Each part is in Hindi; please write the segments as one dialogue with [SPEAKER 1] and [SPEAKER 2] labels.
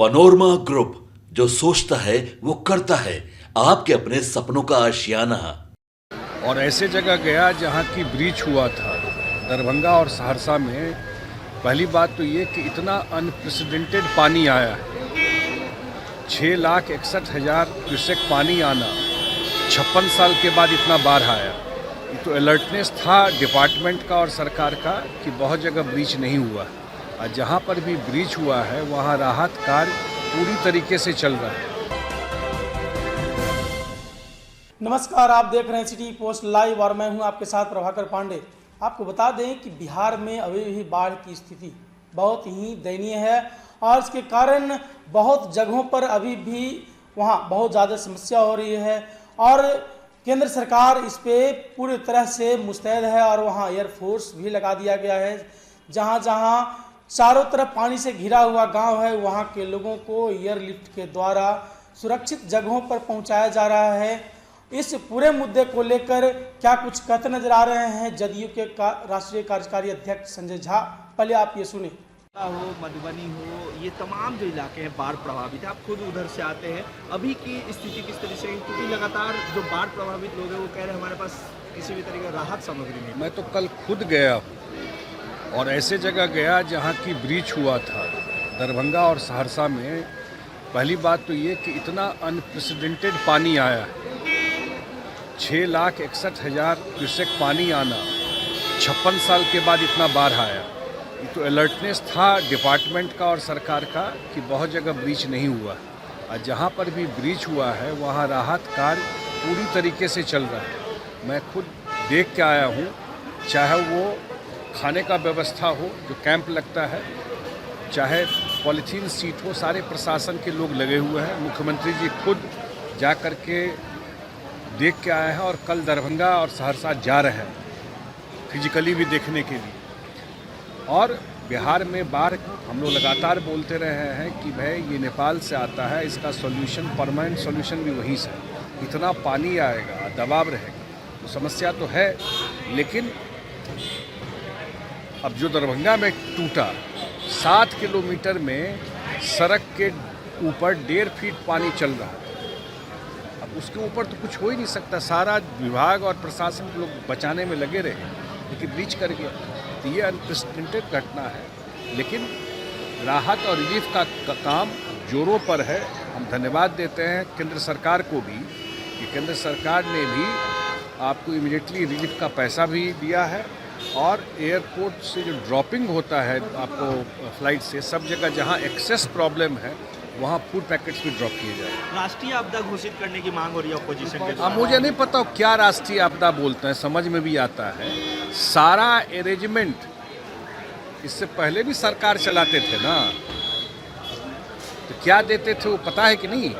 [SPEAKER 1] पनोरमा ग्रुप, जो सोचता है वो करता है। आपके अपने सपनों का आशियाना।
[SPEAKER 2] और ऐसे जगह गया जहाँ की ब्रीच हुआ था, दरभंगा और सहरसा में। पहली बात तो ये कि इतना अनप्रेसिडेंटेड पानी आया है, 6,61,000 क्यूसेक पानी आना, 56 साल के बाद इतना बाढ़ आया। ये तो अलर्टनेस था डिपार्टमेंट का और सरकार का कि बहुत जगह ब्रीच नहीं हुआ, और जहाँ पर भी ब्रीच हुआ है वहाँ राहत कार्य पूरी तरीके से चल रहा है।
[SPEAKER 3] नमस्कार, आप देख रहे हैं सिटी पोस्ट लाइव और मैं हूं आपके साथ प्रभाकर पांडे। आपको बता दें कि बिहार में अभी भी बाढ़ की स्थिति बहुत ही दयनीय है और इसके कारण बहुत जगहों पर अभी भी वहां बहुत ज़्यादा समस्या हो रही है और केंद्र सरकार इस पे पूरी तरह से मुस्तैद है और वहां एयरफोर्स भी लगा दिया गया है। जहां जहां चारों तरफ पानी से घिरा हुआ गांव है, वहां के लोगों को एयरलिफ्ट के द्वारा सुरक्षित जगहों पर पहुंचाया जा रहा है। इस पूरे मुद्दे को लेकर क्या कुछ कहते नजर आ रहे हैं जदयू के राष्ट्रीय कार्यकारी अध्यक्ष संजय झा। पहले आप ये सुने।
[SPEAKER 4] हो मधुबनी हो, ये तमाम जो इलाके हैं बाढ़ प्रभावित है, आप खुद उधर से आते हैं, अभी की स्थिति किस तरह से? क्योंकि लगातार जो बाढ़ प्रभावित लोग हैं वो कह रहे हैं हमारे पास किसी भी तरह का राहत सामग्री नहीं।
[SPEAKER 2] मैं तो कल खुद गया और ऐसे जगह गया जहाँ की ब्रीच हुआ था, दरभंगा और सहरसा में। पहली बात तो ये कि इतना अनप्रेसिडेंटेड पानी आया है, 6,61,000 क्यूसेक पानी आना, 56 साल के बाद इतना बाढ़ आया। ये तो अलर्टनेस था डिपार्टमेंट का और सरकार का कि बहुत जगह ब्रीच नहीं हुआ, और जहाँ पर भी ब्रीच हुआ है वहाँ राहत कार्य पूरी तरीके से चल रहा है। मैं खुद देख के आया हूँ, चाहे वो खाने का व्यवस्था हो जो कैंप लगता है, चाहे पॉलीथीन सीट हो, सारे प्रशासन के लोग लगे हुए हैं। मुख्यमंत्री जी खुद जा कर के देख के आए हैं और कल दरभंगा और सहरसा जा रहे हैं फिजिकली भी देखने के लिए। और बिहार में बाढ़ हम लोग लगातार बोलते रहे हैं कि भाई ये नेपाल से आता है, इसका सॉल्यूशन, परमानेंट सॉल्यूशन भी वहीं से। इतना पानी आएगा, दबाव रहेगा, तो समस्या तो है। लेकिन अब जो दरभंगा में टूटा, 7 किलोमीटर में सड़क के ऊपर 1.5 फीट पानी चल रहा है। अब उसके ऊपर तो कुछ हो ही नहीं सकता, सारा विभाग और प्रशासन के लोग बचाने में लगे रहे, लेकिन ब्रीच कर गया। तो ये अनप्रेसिडेंटेड घटना है, लेकिन राहत और रिलीफ का काम जोरों पर है। हम धन्यवाद देते हैं केंद्र सरकार को भी कि केंद्र सरकार ने भी आपको इमीडिएटली रिलीफ का पैसा भी दिया है, और एयरपोर्ट से जो ड्रॉपिंग होता है आपको फ्लाइट से, सब जगह जहाँ एक्सेस प्रॉब्लम है वहाँ फूड पैकेट्स भी ड्रॉप किए जाए।
[SPEAKER 4] राष्ट्रीय आपदा घोषित करने की मांग हो रही है अपोजिशन के।
[SPEAKER 2] अब मुझे नहीं पता क्या राष्ट्रीय आपदा बोलते हैं, समझ में भी आता है। सारा अरेंजमेंट इससे पहले भी सरकार चलाते थे ना, तो क्या देते थे वो पता है कि नहीं?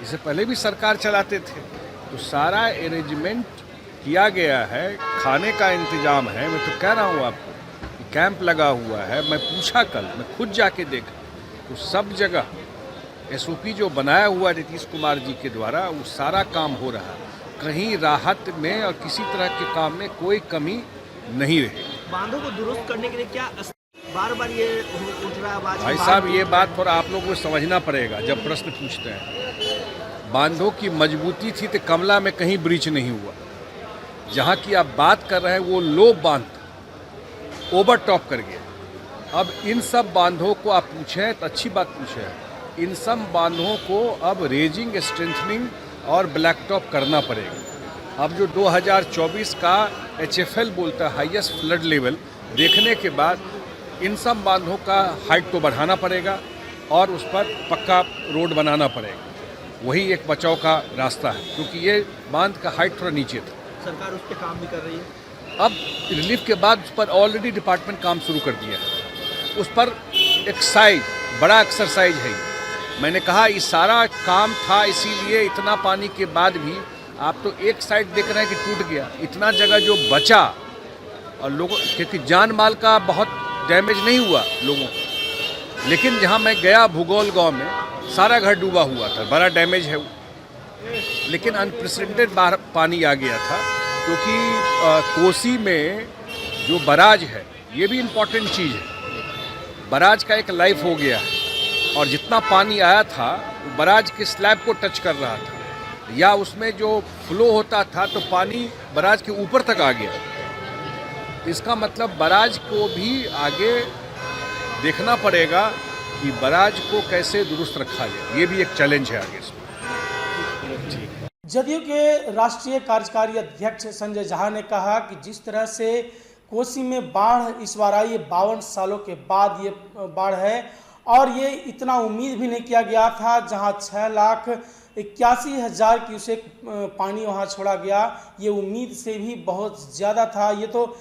[SPEAKER 2] इससे पहले भी सरकार चलाते थे, तो सारा अरेंजमेंट किया गया है, खाने का इंतजाम है। मैं तो कह रहा हूँ आपको, कैंप लगा हुआ है। मैं पूछा कल, मैं खुद जाके देखा, तो सब जगह SOP जो बनाया हुआ नीतीश कुमार जी के द्वारा, वो सारा काम हो रहा है। कहीं राहत में और किसी तरह के काम में कोई कमी नहीं रही।
[SPEAKER 4] बांधों को दुरुस्त करने के लिए क्या बार बार ये उठ रहा है?
[SPEAKER 2] भाई साहब, ये बात पर आप लोगों को समझना पड़ेगा जब प्रश्न पूछते हैं। बांधों की मजबूती थी तो कमला में कहीं ब्रीच नहीं हुआ। जहाँ की आप बात कर रहे हैं वो लो बांध था, ओवर टॉप कर गया। अब इन सब बांधों को आप पूछें तो अच्छी बात पूछें, इन सब बांधों को अब रेजिंग, स्ट्रेंथनिंग और ब्लैक टॉप करना पड़ेगा। अब जो 2024 का HFL बोलता है, हाईएस्ट फ्लड लेवल, देखने के बाद इन सब बांधों का हाइट तो बढ़ाना पड़ेगा और उस पर पक्का रोड बनाना पड़ेगा। वही एक बचाव का रास्ता है, क्योंकि ये बांध का हाइट थोड़ा नीचे था।
[SPEAKER 4] सरकार उस पर काम भी कर रही है।
[SPEAKER 2] अब रिलीफ के बाद उस पर ऑलरेडी डिपार्टमेंट काम शुरू कर दिया है। उस पर एक बड़ा एक्सरसाइज है। मैंने कहा ये सारा काम था, इसीलिए इतना पानी के बाद भी आप तो एक साइड देख रहे हैं कि टूट गया, इतना जगह जो बचा, और लोगों, क्योंकि जान माल का बहुत डैमेज नहीं हुआ लोगों को, लेकिन जहाँ मैं गया भूगोल गांव में, सारा घर डूबा हुआ था, बड़ा डैमेज है वो। लेकिन अनप्रेसिडेंटेड पानी आ गया था, क्योंकि कोसी में जो बराज है, ये भी इम्पोर्टेंट चीज़ है। बराज का एक लाइफ हो गया है, और जितना पानी आया था वो बराज के स्लैब को टच कर रहा था, या उसमें जो फ्लो होता था तो पानी बराज के ऊपर तक आ गया। तो इसका मतलब बराज को भी आगे देखना पड़ेगा कि बराज को कैसे दुरुस्त रखा जाए, ये भी एक चैलेंज है आगे इसमें।
[SPEAKER 3] जदयू के राष्ट्रीय कार्यकारी अध्यक्ष संजय झा ने कहा कि जिस तरह से कोसी में बाढ़ इस बार आई, 52 सालों के बाद ये बाढ़ है और ये इतना उम्मीद भी नहीं किया गया था। जहां 6,81,000 क्यूसेक पानी वहां छोड़ा गया, ये उम्मीद से भी बहुत ज़्यादा था। ये तो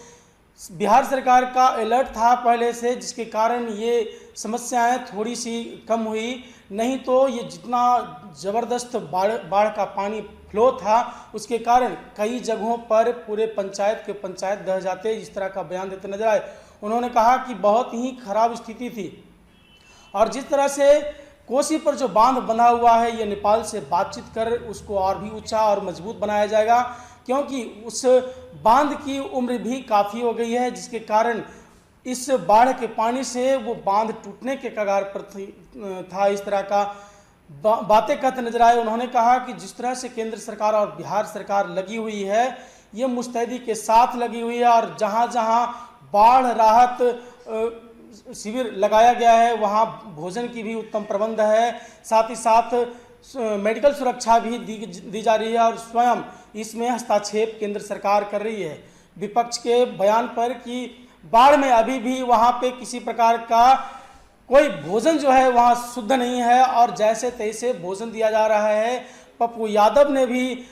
[SPEAKER 3] बिहार सरकार का अलर्ट था पहले से, जिसके कारण ये समस्याएं थोड़ी सी कम हुई, नहीं तो ये जितना ज़बरदस्त बाढ़ का पानी फ्लो था उसके कारण कई जगहों पर पूरे पंचायत के पंचायत दह जाते, इस तरह का बयान देते नजर आए। उन्होंने कहा कि बहुत ही खराब स्थिति थी और जिस तरह से कोसी पर जो बांध बना हुआ है ये नेपाल से बातचीत कर उसको और भी ऊंचा और मजबूत बनाया जाएगा, क्योंकि उस बांध की उम्र भी काफ़ी हो गई है, जिसके कारण इस बाढ़ के पानी से वो बांध टूटने के कगार पर था। इस तरह का बातें कहते नजर आए। उन्होंने कहा कि जिस तरह से केंद्र सरकार और बिहार सरकार लगी हुई है, ये मुस्तैदी के साथ लगी हुई है और जहां जहां बाढ़ राहत शिविर लगाया गया है वहां भोजन की भी उत्तम प्रबंध है, साथ ही साथ मेडिकल सुरक्षा भी दी जा रही है और स्वयं इसमें हस्तक्षेप केंद्र सरकार कर रही है। विपक्ष के बयान पर कि बाढ़ में अभी भी वहां पे किसी प्रकार का कोई भोजन जो है वहां शुद्ध नहीं है और जैसे तैसे भोजन दिया जा रहा है। पप्पू यादव ने भी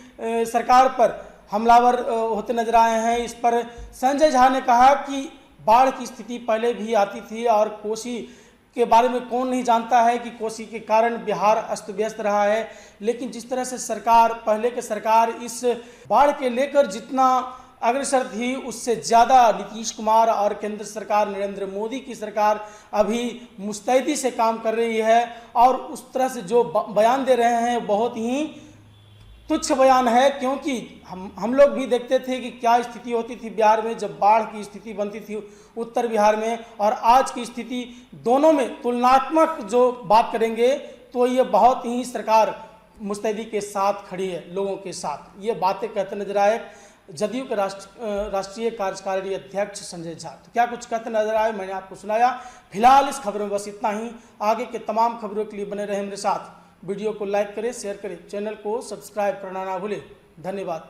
[SPEAKER 3] सरकार पर हमलावर होते नजर आए हैं। इस पर संजय झा ने कहा कि बाढ़ की स्थिति पहले भी आती थी और कोसी के बारे में कौन नहीं जानता है कि कोसी के कारण बिहार अस्त व्यस्त रहा है, लेकिन जिस तरह से सरकार पहले के सरकार इस बाढ़ के लेकर जितना अग्रसर थी उससे ज़्यादा नीतीश कुमार और केंद्र सरकार नरेंद्र मोदी की सरकार अभी मुस्तैदी से काम कर रही है और उस तरह से जो बयान दे रहे हैं बहुत ही तुच्छ बयान है, क्योंकि हम लोग भी देखते थे कि क्या स्थिति होती थी बिहार में जब बाढ़ की स्थिति बनती थी उत्तर बिहार में, और आज की स्थिति दोनों में तुलनात्मक जो बात करेंगे तो ये बहुत ही सरकार मुस्तैदी के साथ खड़ी है, लोगों के साथ। ये बातें कहते नजर आए जदयू के राष्ट्रीय कार्यकारी अध्यक्ष संजय झा। तो क्या कुछ कहते नजर आए मैंने आपको सुनाया। फिलहाल इस खबर में बस इतना ही। आगे के तमाम खबरों के लिए बने रहे मेरे साथ। वीडियो को लाइक करें, शेयर करें, चैनल को सब्सक्राइब करना ना भूलें। धन्यवाद।